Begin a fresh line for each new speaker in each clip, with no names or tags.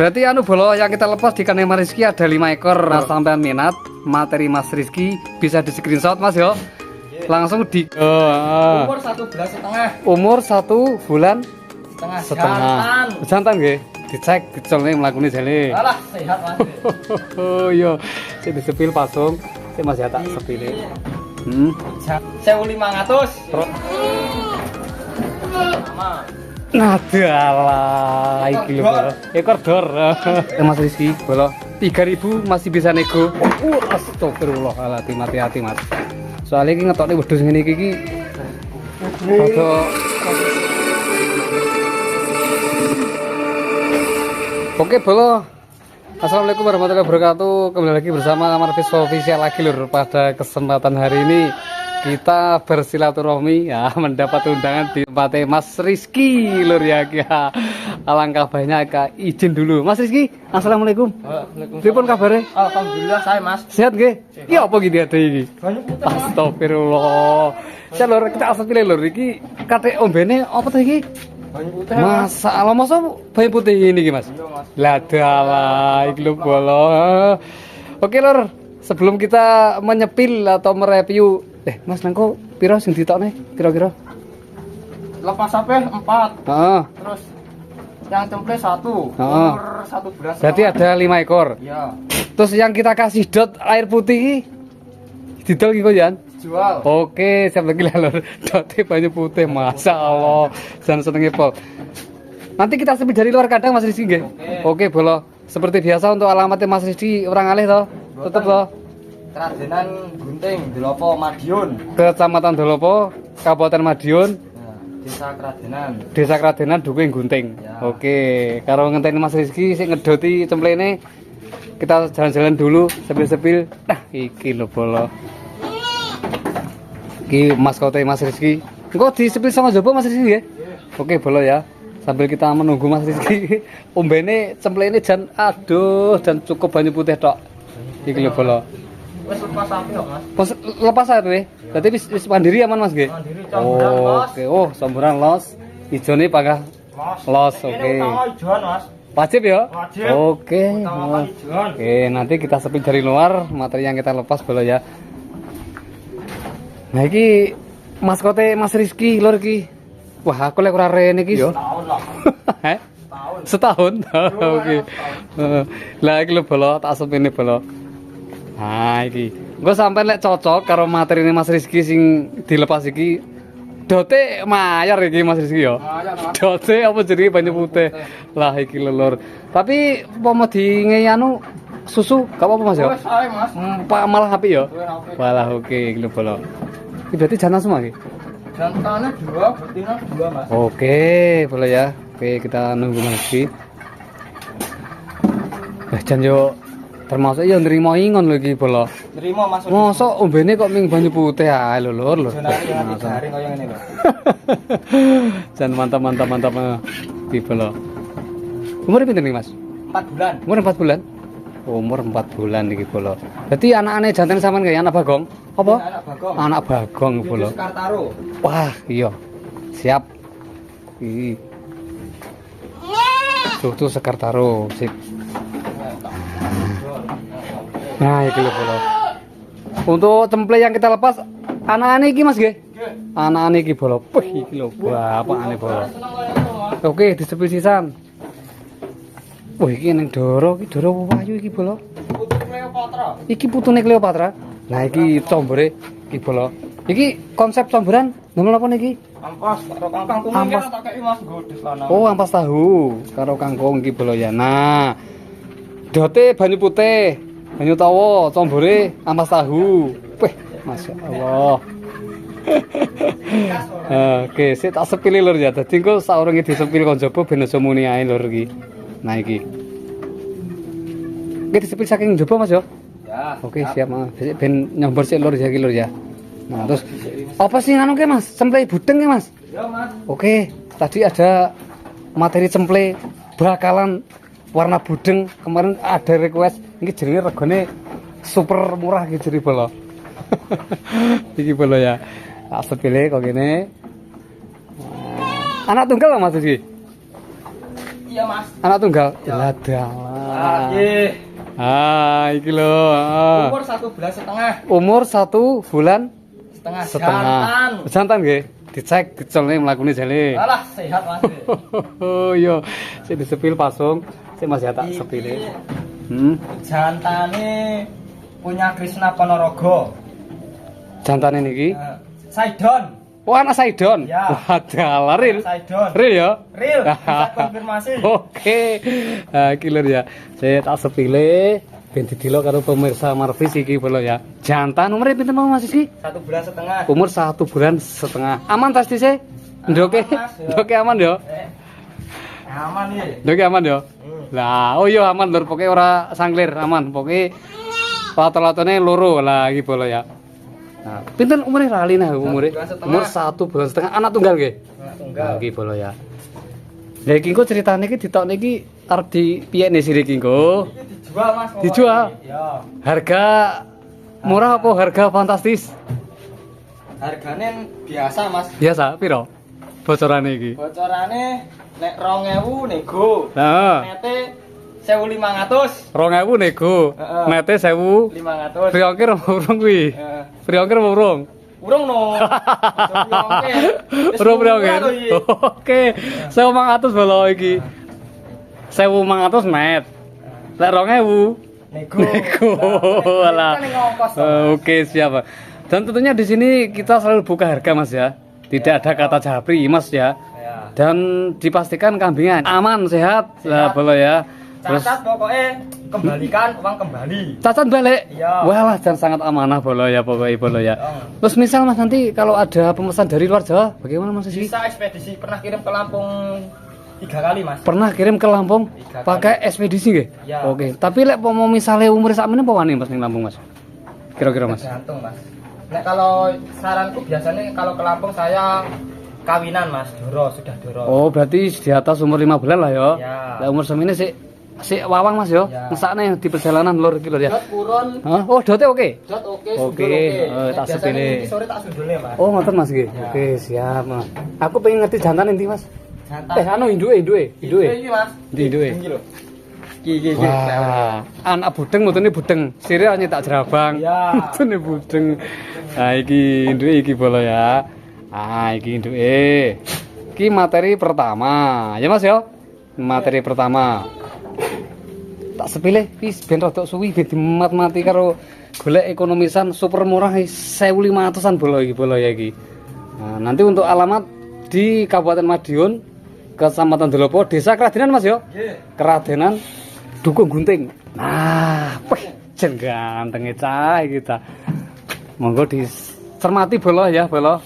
Berarti anu bolo yang kita lepas di kandang Mas Rizky ada 5 ekor. Nah, sampean minat materi Mas Rizky bisa di screenshot Mas yo. Langsung di
umur 1 bulan setengah.
Umur 1 bulan
Setengah.
Jantan nggih. Dicek dicolne mlakune jane.
Alah, sehat Mas.
Oh iya. Sik disepil pasung. Sik Mas ya tak sepile.
1.500.
Nadalah iki lho bolo. Ekor dor. Mas Rizky bolo 3.000 masih bisa nego. Astagfirullahaladzim, hati-hati Mas. Soalnya iki ngetokne wedhus ngene iki rada Oke bolo. Assalamualaikum warahmatullahi wabarakatuh. Kembali lagi bersama Marvis Official lagi lur. Pada kesempatan hari ini kita bersilaturahmi ya, mendapat undangan di tempatnya Mas Rizky lur ya. Alangkah banyak izin dulu Mas Rizky. Assalamualaikum. Pripun kabare?
Alhamdulillah saya Mas.
Sehat nggih? Iya apa gitu ada iki? Astagfirullah. Saya lur kita asal pilih lur iki kathek ombene apa to iki?
Banyu putih.
Masalah masa banyu putih ini Mas? Lah dalah iki lho bolo. Oke lur, sebelum kita menyepil atau mereview Mas nangko piro sing ditokne kira-kira?
Lepas sampai 4.
Heeh.
Terus yang cemple 1.
Heeh.
Umur 1 bulan.
Berarti ada 5 ekor.
Iya.
Terus yang kita kasih dot air putih iki didol iki kok Jan?
Jual.
Oke, siap lagi lah lur. Dotnya banyu putih, masya Allah. Jangan senengnya pol. Nanti kita sepil dari luar kandang Mas Rizky nggih. Oke, bolo. Seperti biasa untuk alamatnya Mas Rizky orang alih toh. Tetep toh.
Kerajinan Gunting, Dolopo, Madiun.
Kecamatan Dolopo, Kabupaten Madiun.
Nah, Desa Kerajinan.
Desa Kradenan Dukuh Gunting.
Ya.
Oke, kalau ngenteni Mas Rizky sik ngedoti cemplene. Kita jalan-jalan dulu sepil-sepil. Nah, iki lho bolo. Iki maskote Mas Rizky. Engko disepil sama Jopo Mas Rizky nggih? Oke, bolo ya. Sambil kita menunggu Mas Rizky. Ombene cemplene jan aduh dan cukup banyu putih tok. Iki lho bolo.
Wes lepas sapi kok Mas.
Pas lepas ae kowe. Berarti wis mandiri aman Mas nggih?
Mandiri campuran los.
Oke, oh samburan los. Ijone pangkah los, oke.
Ini utama ijoan Mas.
Wajib ya?
Wajib.
Oke.
Utama ijoan.
Oke, nanti kita sepil dari luar materi yang kita lepas bolo ya. Nah iki maskote Mas Rizky lur iki. Wah, aku lek ora rene iki yo.
Tahun lah.
Heh?
Tahun.
Setahun. Oke. Lah iki lho bolo, tak sepine bolo. Nah iki. Engko sampean lek cocok karo materi Mas Rizky sing dilepas iki dote mayar iki Mas Rizky yo. Dote apa jenenge banyu putih. Lah iki lho lur. Tapi mau di anu susu gak apa-apa Mas yo.
Wes ae Mas.
Malah apik yo.
Wes apik.
Walah oke iki lho bolo. Iki berarti jantan semua iki.
Jantannya 2, betina 2 Mas.
Oke, boleh ya. Oke, kita nunggu Mas Rizky. Jan yo termasuk yo nrimo ingon lho iki bolo.
Terima Mas.
Mosok ombene kok ming banyu putih ae lho lur lho.
Jonari nanti jaring koyo ngene lho.
Jan mantap iki bolo. Umur pinten nih Mas?
4 bulan.
Umur 4 bulan. Umur 4 bulan iki bolo. Dadi anak-anake jantan sampean kaya anak bagong. Apa?
Anak bagong.
Anak bagong bolo.
Sekartaro.
Wah, iya. Siap. Iki. Susu Sekartaro, sip. Nah, iki lho bolo. Untuk temple yang kita lepas anak-anak iki Mas nggih?
Nggih.
Anak-anak iki bolo. Wih, iki lho bapakane bolo. Oke, disepil sisan. Wih, iki ning Doro, iki Doro Wahyu iki bolo.
Putu Cleopatra.
Iki putune Cleopatra. Nah, iki combore iki bolo. Iki konsep comboran nomor apa niki?
Ampas karo kangkung
Ampas.
tak kei Mas godhes lanang.
Oh, ampas tahu karo kangkung iki bolo ya. Nah, dote banyu putih, banyu tawa, combore ampas tahu. Wih, Masya Allah. Oke, sik tak sepil lur ya. Dadi engko saurunge disepil kon jaba ben aja muni ae lur iki. Nah iki. Iki disepil saking jaba Mas yo.
Ya.
Oke, siap Mas. Ben nyombor sik lur ya iki lur ya. Nah, terus apa sih anu ke Mas? Cemple budeng ya Mas?
Ya Mas.
Oke, tadi ada materi cemple bakalan warna budeng. Kemarin ada request ini jenenge regane super murah gitu jadi bolo. Iki bolo ya. Tak sepile kok gini. Anak tunggal Mas iki.
Iya, Mas.
Anak tunggal.
Ya.
Lah
Ah,
dalah.
nggih.
Iki lho.
Umur 1,5 bulan.
Umur 1 bulan
Setengah.
setengah.
Jantan.
Jantan nggih. Dicek gecolne mlakune jale.
Alah, sehat, Mas.
Oh iya. Sik disepil pasung. Sik Mas ya tak
Iki
sepile.
Jantane punya Krishna Ponorogo.
Jantane niki.
Saidon.
Oh, anak Saidon.
Ya.
Wadalah real.
Saidon.
Real ya?
Real, bisa konfirmasi.
Oke. Iki lho ya. Saya tak sepile ben didilo karo pemirsa Marvis iki lho ya. Jantan umure pinten mau Mas iki?
1,5 bulan.
Umur 1 bulan setengah. Aman tas dise? Ndoke.
Mas, ya.
Ndoke aman yo.
Aman nih.
Ndoke aman yo. Lah, oh iya aman lur, pokoke ora sangklir, aman. Pokoke lato-latone loro lah iki lho ya. Nah, pinten umure lali nah umure?
1,5 bulan.
Umur 1 bulan setengah, anak tunggal nggih.
Anak tunggal.
Nah, iki lho ya. Lah iki engko ceritane iki ditokne iki arep dipiyekne sire iki engko.
Ini dijual, Mas. pokoknya.
Dijual?
Ya.
Harga murah apa harga fantastis?
Harganya biasa, Mas.
Biasa piro? Bocorane iki.
Bocorane nek 2.000 nego.
Nah,
Nete 1.500.
2000 nego.
Heeh.
Nete 1000.
500.
Free ongkir apa urung kuwi?
Heeh.
Free ongkir apa urung?
Urung no.
Urung free ongkir. Oke. 1500 bolo iki. 1500 net. Lek 2000
Nego.
nego. Alah.
Kan ngongkos. Mas.
Oke, siap. Dan tentunya di sini kita selalu buka harga Mas ya. Tidak ada kata japri Mas ya.
Ya.
Dan dipastikan kambingnya aman, sehat. Lah bolo ya. Terus
Cacat pokoknya kembalikan uang kembali.
cacat balik.
Iya.
Walah, dan sangat amanah bolo ya pokoknya bolo ya. Terus misal Mas nanti kalau ada pemesan dari luar Jawa, bagaimana Mas Rizky?
Bisa ekspedisi, pernah kirim ke Lampung 3 kali, Mas.
Pernah kirim ke Lampung
3 kali.
pakai ekspedisi nggih?
Ya.
Oke. Tapi lek mau misalnya umur sakmene apa wani Mas ning Lampung Mas? Kira-kira Mas.
Tergantung, Mas. Nek kalau saranku biasanya kalau ke Lampung saya kawinan, Mas. Sudah doro.
Oh, berarti di atas umur 5 bulan lah ya.
Ya.
Lah umur semene sik wawang Mas yo.
Ya.
Mesakne di perjalanan lur iki lho ya.
Dot purun,
Hah? Oh, dote oke.
dot oke,
Oke,
sundul oke.
tak
Biasanya
sepele.
ini sore tak sundulnya, Mas.
Oh, ngoten Mas nggih.
Ya.
Oke, siap Mas. Aku pengen ngerti jantan endi Mas?
Jantan.
Anu induke.
Ini, Mas.
Ndi induke?
Ini lho. Iki.
Wah, anak budeng mutune budeng. Sire hanya tak jerabang.
Ya.
Mutune budeng. Nah, iki induke iki bolo ya. Ah, iki induke. Iki materi pertama. Ya Mas ya. Materi pertama. Tak sepilih wis ben rodok suwi ben dimat-mati karo golek ekonomisan super murah 1.500-an bolo ya iki. Nah, nanti untuk alamat di Kabupaten Madiun, Kecamatan Delopo, Desa Keradenan Mas ya.
Nggih.
Keradenan Dukung Gunting. Nah, jen gantenge cah iki ta. Monggo dicermati bolo ya, bolo.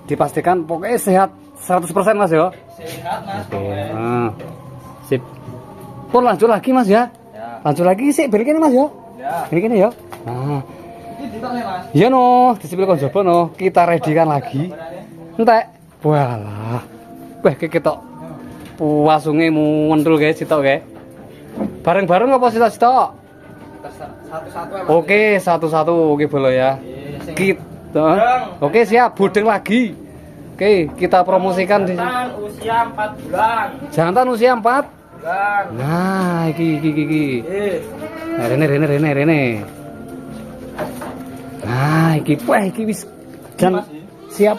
Dipastikan pokoknya sehat 100% Mas ya.
Sehat, Mas.
Oke.
pokoknya.
Nah, sip. Pun lanjut lagi Mas ya.
Ya.
Lanjut lagi sik balik kene Mas ya.
Ya.
Ini kene ya. Nah,
Iki ditokne, Mas.
iya no, disipil kon jaba no. Kita readykan lagi. Entek. Walah. Wah, ketok. Puasunge muntul guys, sitok guys. Bareng-bareng apa sitok-sitok?
Satu-satu, Mas.
Oke, satu-satu. Oke, bolo ya. Kita. Oke, siap. Budeng lagi. Oke, kita promosikan di
Jantan usia 4 bulan.
jantan usia 4
Bulan.
Nah, iki.
Eh,
Nah, Rene. Nah, iki wah iki wis jan
Mas,
siap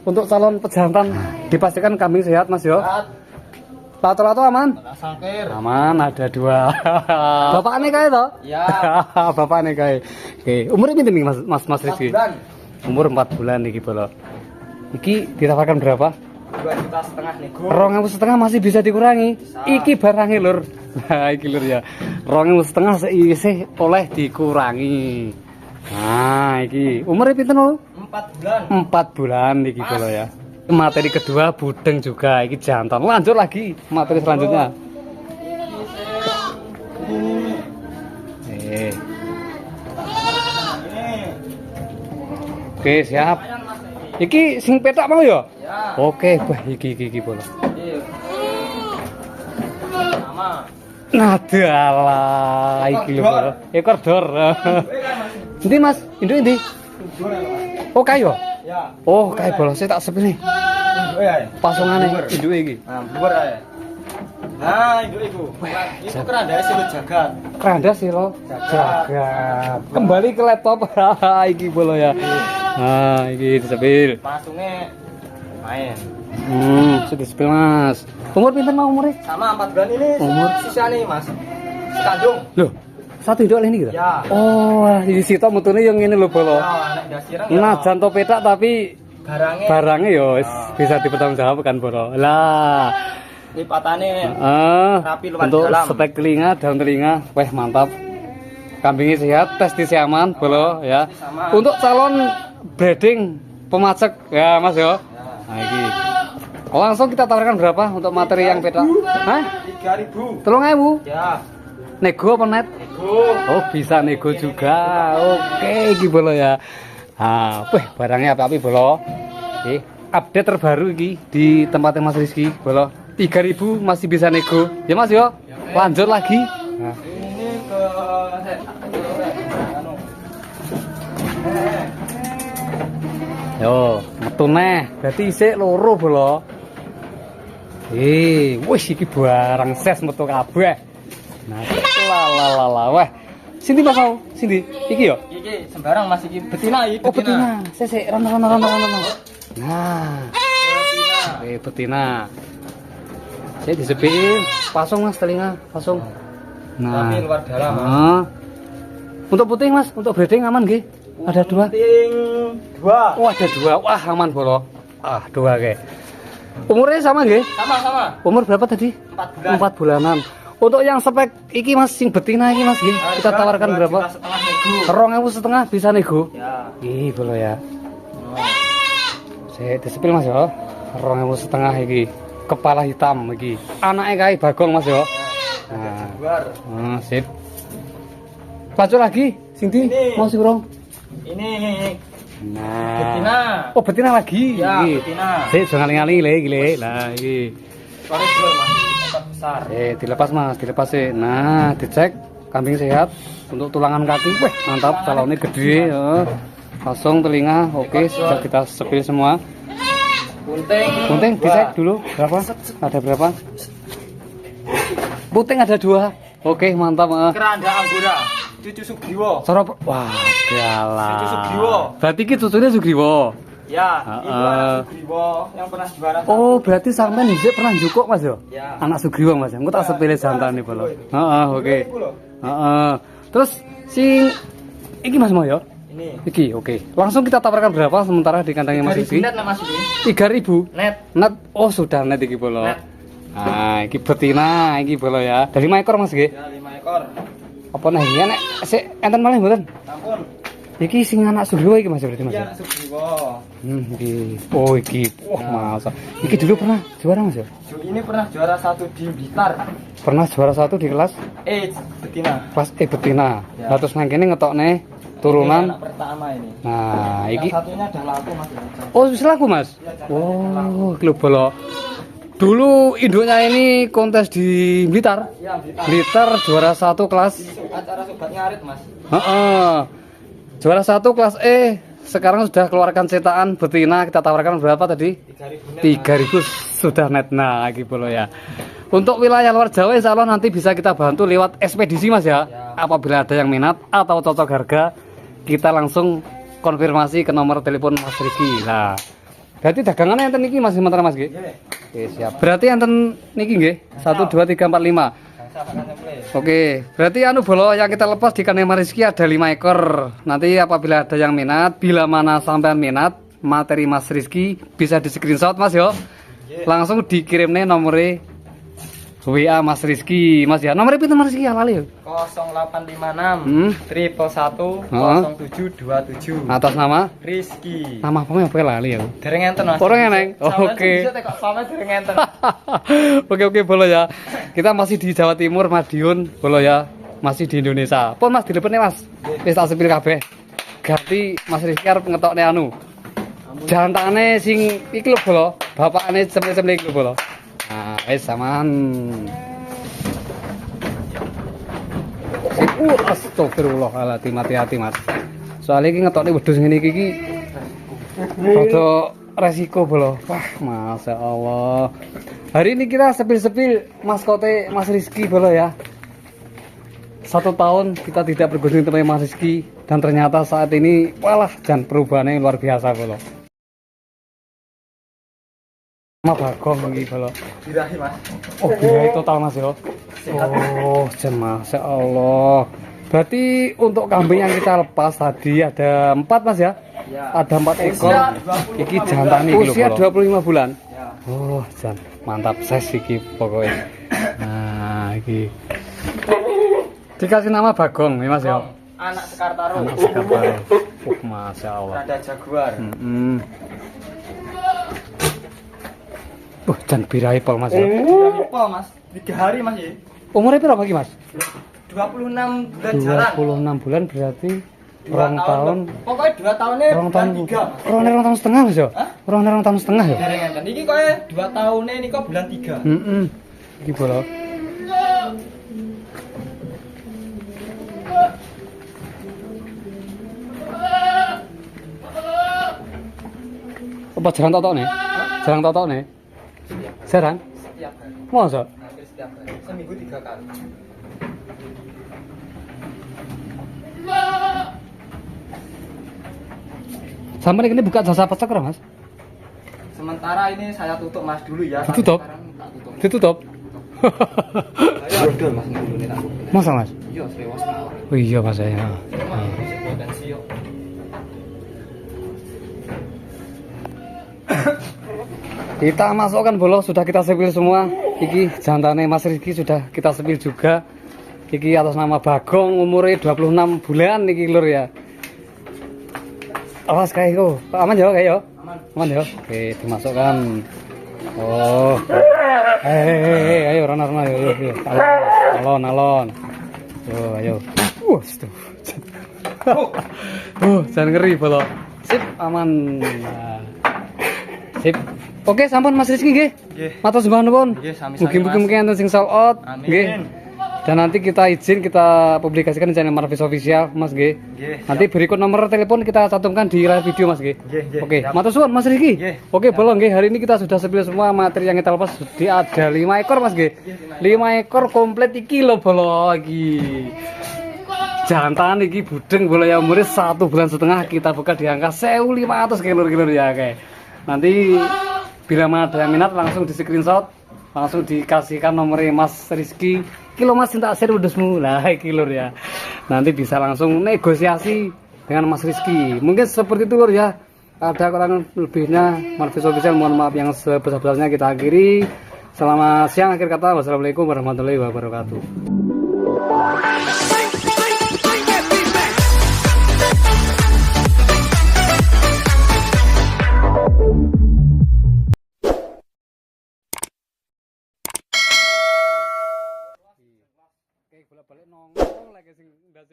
untuk calon pejantan. Dipastikan kambing sehat Mas yo.
Sehat.
Lato-lato aman?
Sangkir.
Aman, ada 2. Bapakne kae to?
Ya.
Bapakne kae. Oke, umurnya pinten nih Mas
4
Rizky?
bulan.
Umur 4 bulan iki bolo. Iki ditawarkan berapa?
2,5 juta nego.
2.500 masih bisa dikurangi. Iki barangnya lur. Nah, iki lur ya. 2.500 seisih oleh dikurangi. Nah, iki umurnya pinten lho?
4 bulan.
4 bulan iki bolo ya. Materi kedua budeng juga iki jantan. Lanjut lagi materi selanjutnya.
Ini.
Oke, siap.
Lumayan, Mas, ini.
Iki sing petak mau ya?
Ya.
Oke, wah iki bolo.
Iya. Sama.
Nadalah iki lho bolo. Ekor dor. Endi Mas? Induk endi?
Tujuh ya, Mas.
Oh, kayu.
Ya.
Oh, kayu bolo. Saya tak sepi nih.
Tujuh ya.
Pasungane induke iki.
Nah, bubar ya. Nah, itu. Itu keranda sih lo jagat.
Keranda sih lo. Jagat. Kembali ke laptop. Iki bolo ya. Nah, iki disepil.
Masuknya main.
Sudah sepil Mas. Umur pinten mau umurnya?
Sama 4 bulan ini.
Umur
sisa nih Mas. Sekandung.
Loh, satu hidup ini gitu?
Ya.
Oh, di situ mutune yang ini lho bolo.
Ya, anak dasirang.
Nah, janto petak tapi barangnya yo bisa dipertanggungjawabkan bolo. Lah.
Lipatannya rapi luar
untuk
dalam.
spek telinga, daun telinga, weh mantap. Kambingnya sehat, testis aman, bolo ya. Untuk calon breeding pemacek ya Mas yo. Nah ini. Langsung kita tawarkan berapa untuk materi yang petak? Hah?
3.000.
3.000?
Ya.
Nego apa net?
Nego.
Oh bisa nego juga. Oke, iki bolo ya. Nah, weh barangnya apa-apa bolo. Oke, update terbaru iki di tempatnya Mas Rizky bolo. 3.000 masih bisa nego. Ya Mas yo. Lanjut lagi. Nah.
Ini ke
Yo, metu neh. Berarti isik loro bolo. Wis iki barang ses metu kabeh. Nah, la. Weh. Sindi Mas mau? Sindi. Iki yo.
Iki sembarang Mas iki betina iki.
Oh, betina. Sesek rono. Nah. Betina. Saya disepin, pasung Mas telinga, pasung. Nah,
tapi luar dalam.
Untuk puting Mas, untuk breeding aman nggih? Ada 2.
Puting 2.
Oh, ada 2. Wah, aman bolo. 2 kayak. Umurnya sama nggih?
Sama.
Umur berapa tadi?
4 bulan.
4 bulanan. Untuk yang spek iki Mas sing betina iki Mas nggih. Kita tawarkan berapa? 2.500 bisa nego.
Ya.
Ih, bolo ya. Saya disepil Mas yo. 2.500 iki. Kepala hitam iki. Anaknya kayak Bagong Mas yo. Nah, sip. Lanjut lagi, Sindi. Mau sing rong?
Ini
Nah.
betina.
Oh, betina lagi.
Ya,
Iki.
betina.
Sip, jangan ngali iki. Nah, iki.
Sore jual Mas, tempat besar.
Dilepas Mas, dilepas sih. Nah, dicek kambing sehat untuk tulangan kaki. Wih, mantap, calonnya gede. Langsung telinga, oke, sudah kita sepil semua. Bunting dicek dulu berapa? Ada berapa? Bunting ada 2. Oke, mantap.
Keranda Anggora, cucu Sugriwo.
Sorop. Wah, galah.
Cucu Sugriwo.
Berarti ki cucunya Sugriwo.
Ya, itu anak Sugriwo yang pernah juara.
Oh, berarti sampean dhisik pernah njukuk Mas yo?
Ya.
Anak Sugriwo Mas. Engko tak sepele jantan nih bolo. Oke. Terus sing iki Mas mau yo?
Ini.
Iki, oke. Langsung kita tawarkan berapa sementara di kandangnya Mas Rizky?
Net Mas ini.
3.000.
Net.
Oh, sudah net iki bolo.
Net.
Nah, iki betina iki bolo ya. Dari 5 ekor Mas nggih?
Ya, 5 ekor.
Apa nah iki nek sik enten malih mboten?
Ampun.
Iki sing anak Sugriwo iki Mas berarti Mas.
Iya, anak Sugriwo.
Iki. Oh, iki. Wah, masa. Iki dulu pernah juara Mas ya?
Ini pernah juara 1 di Blitar.
Pernah juara 1 di kelas
Betina.
kelas betina.
Ya.
Lah terus nang kene ngetokne turunan.
Ini anak pertama ini.
Nah, iki
Yang satunya udah laku Mas.
oh, wis laku Mas. Oh, klub bola. Dulu induknya ini kontes di Blitar.
Iya, Blitar.
Blitar juara 1 kelas.
Acara sobat ngarit Mas.
Juara 1 kelas E. Sekarang sudah keluarkan cetakan betina, kita tawarkan berapa tadi?
3.000 net.
3.000 sudah net. Nah, lagi bolo ya. Untuk wilayah luar Jawa insya Allah nanti bisa kita bantu lewat ekspedisi Mas ya. Apabila ada yang minat atau cocok harga, kita langsung konfirmasi ke nomor telepon Mas Rizky. Nah, berarti dagangannya enten niki Mas sementara Mas nggih? Oke, siap. Berarti enten niki nggih? 1 2 3 4 5. Oke, berarti anu bolo yang kita lepas di kandang Mas Rizky ada 5 ekor. Nanti apabila ada yang minat, bila mana sampean minat materi Mas Rizky bisa di screenshot Mas yo. Langsung dikirimnya nomornya WA Mas Rizky, Mas ya. Nomornya pinten Mas Rizky lali yo.
0856 111 0727.
Atas nama
Rizky.
nama apa lali ya?
Dereng enten Mas.
Orang eneng. Oke.
Sama dereng enten.
Oke bolo ya. Kita masih di Jawa Timur, Madiun, bolo ya. Masih di Indonesia. Pun Mas dilepene Mas. Wis tak sepil kabeh. Ganti Mas Rizky arep ngetokne anu. Jantane sing iki lho bolo. Bapakane semle-semle iki lho bolo. Nah, wis saman. Astagfirullahaladzim, hati-hati Mas. Soalnya ini ngetoknya wedhus ngene iki rada resiko bolo. Wah, Masya Allah. Hari ini kita sepil-sepil maskote Mas Rizky bolo ya. 1 tahun kita tidak berkunjung tempat Mas Rizky dan ternyata saat ini walah dan perubahannya luar biasa bolo. Sama Bagong iki bolo.
Birahi mas.
Oh birahi total mas ya. Oh jemaah ya Allah. Berarti untuk kambing yang kita lepas tadi ada 4 mas ya?
Ya.
Ada 4 ekor.
Usia 25
Iki jantan iki lho. Usia 25 bulan.
Ya.
Oh, jan mantap ses iki pokoknya. Nah, iki. Dikasih nama Bagong ya Mas ya.
Anak Sekar Taruh.
Anak Sekar. Masya Allah.
Ada jaguar.
Jan birahi pol Mas ya.
Berapa mas? 3 hari mas ya.
Umurnya berapa lagi Mas?
26 bulan jalan.
26 bulan berarti
2
tahun.
Pokoknya 2 tahunnya
Rong
bulan
tahun.
3 mas.
Rong tahun setengah Mas ya?
Hah?
Rong tahun setengah ya?
Dereng enten. Iki koyo 2 tahunnya ini kok bulan 3.
Iki bola. Apa jarang totok nih? Jarang totok nih? Jarang?
Setiap hari.
Masa?
Hampir setiap hari. Seminggu 3 kali.
Sampai ini buka jasa pecek ora, Mas?
Sementara ini saya tutup mas dulu ya.
Ditutup?
Sekarang tak tutup.
Ditutup.
Ayo dol mas dulu nih tak tutup.
Masa, Mas?
Iya, sewa setahun.
Oh iya, Mas ya.
Potensi yuk.
Kita masukkan bolo sudah kita sepil semua. Iki jantane Mas Rizky sudah kita sepil juga. Iki atas nama Bagong umurnya 26 bulan niki lur ya. Awas kayak itu. Aman ya kayak yo. Aman ya. Oke, dimasukkan. Oh. Ayo Rona ayo. Alon. Yo ayo. Jangan ngeri bolo. Sip, aman. Nah. Sip. Oke, sampun Mas Rizky nggih.
Nggih.
Matur sembah nuwun.
Nggih, sami-sami,
Mugi-mugi enten sing sold out.
Amin.
Nggih. Dan nanti kita izin kita publikasikan di channel Marvis Official, Mas nggih.
Nggih.
Nanti berikut nomor telepon kita cantumkan di live video, Mas nggih.
Nggih.
Oke,
Siap.
matur suwun Mas Rizky.
Nggih.
Oke, bolong nggih. Hari ini kita sudah sepil semua materi yang kita lepas. Jadi ada 5 ekor, Mas nggih. 5 ekor komplit iki lho bolo iki. Jantan iki budeng bola yang umurnya 1,5 bulan kita buka di angka 1.500 kilo ya kayak. Nanti bila ada yang minat langsung di screenshot, langsung dikasihkan nomornya Mas Rizky. Kilo Mas cinta share udusmu lah kilo ya. Nanti bisa langsung negosiasi dengan Mas Rizky. Mungkin seperti itu lur ya. Ada kurang lebihnya Marvis Official, mohon maaf yang sebesar-besarnya kita akhiri. Selamat siang akhir kata. Wassalamualaikum warahmatullahi wabarakatuh. Bolak-balik nongol lagi sing ndase